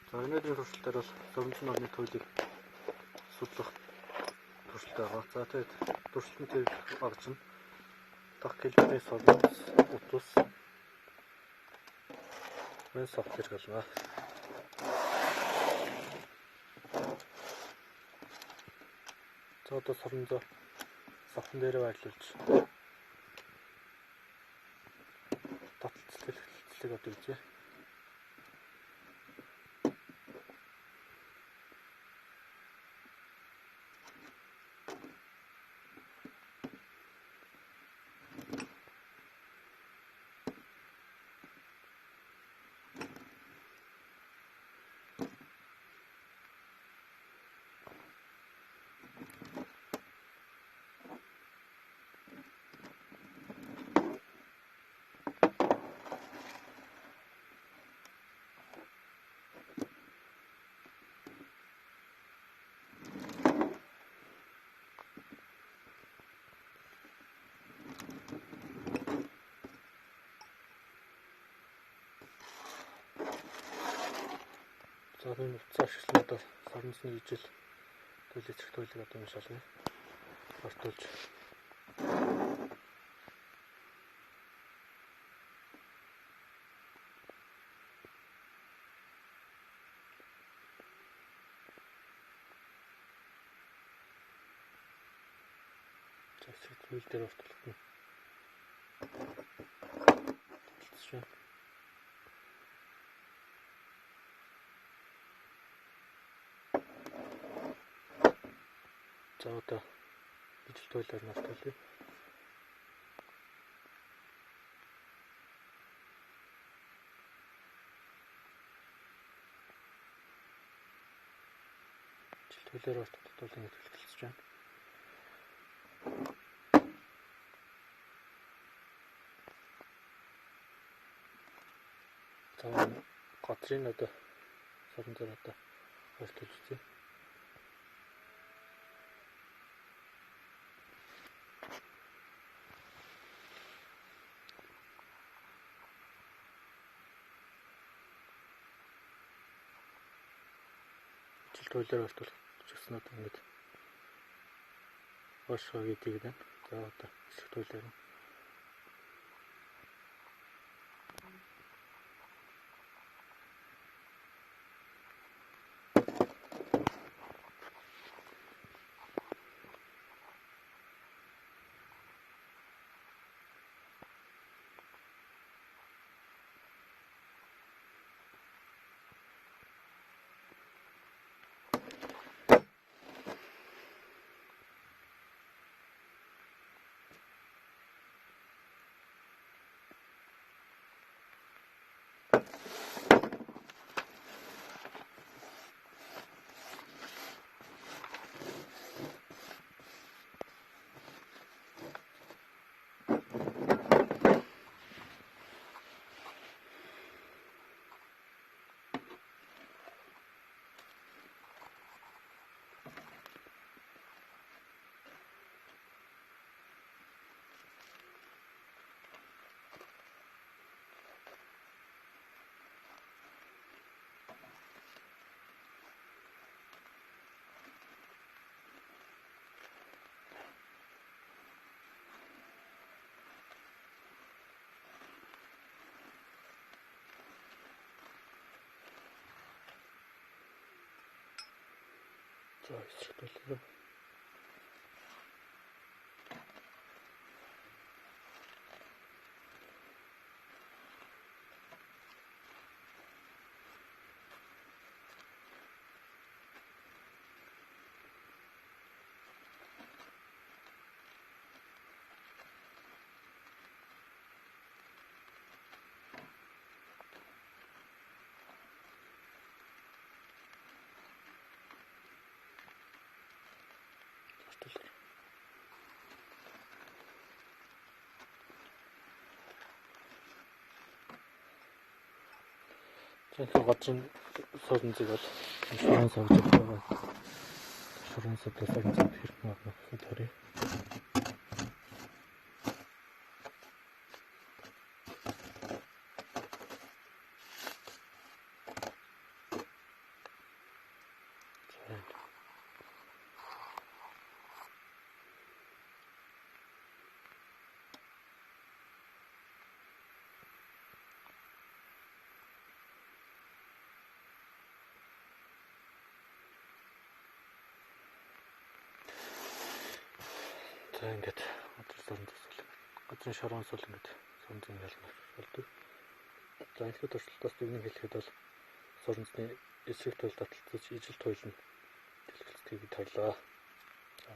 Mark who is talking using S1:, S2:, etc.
S1: За өнөөдрийн туршилтаар бол Соромжин орны туйлыг судлах туршилт байгаа. За тэгээд туршилтын төвд багч нь дах хэлбэрийн солонгос утус мен софтвер гэлнэ. За одоо соромжоо савхан дээр байрлуулж таталцлыг одоо үзье. За энэ утас ашиглан одоо соромжны ижил төлөвлөх туйлыг одоо уншаална. Ортуулж. За туйл дээр ортуулах нь. Төлөвлөж. За одоо ижил туйлаар нь ортуулъя. Төлөөр ортуулах ингэ төлөвлөж байна. За готрын одоо соромжоор одоо ортуулж үзье. Туйлаар ортуулах гэсэн одоо ингэж хошоо гэдэг юм. За одоо эсрэг туйлаар нь за эсрэг туйлаар тэгэхээр готрын соромжийг бол шуурын савж байгаа. Шуурын савж соромжийг хэрхэн авах вэ гэхээр За ингээд газар соронзоос бол газрын шороноос бол ингээд соронзын ялнаас болдог. За эхлээд туршилтаас нэгний хэлэхэд бол соронзны эсрэг туйл таталцаж ижил туйл нь дэлгэлцгийг тарлаа. За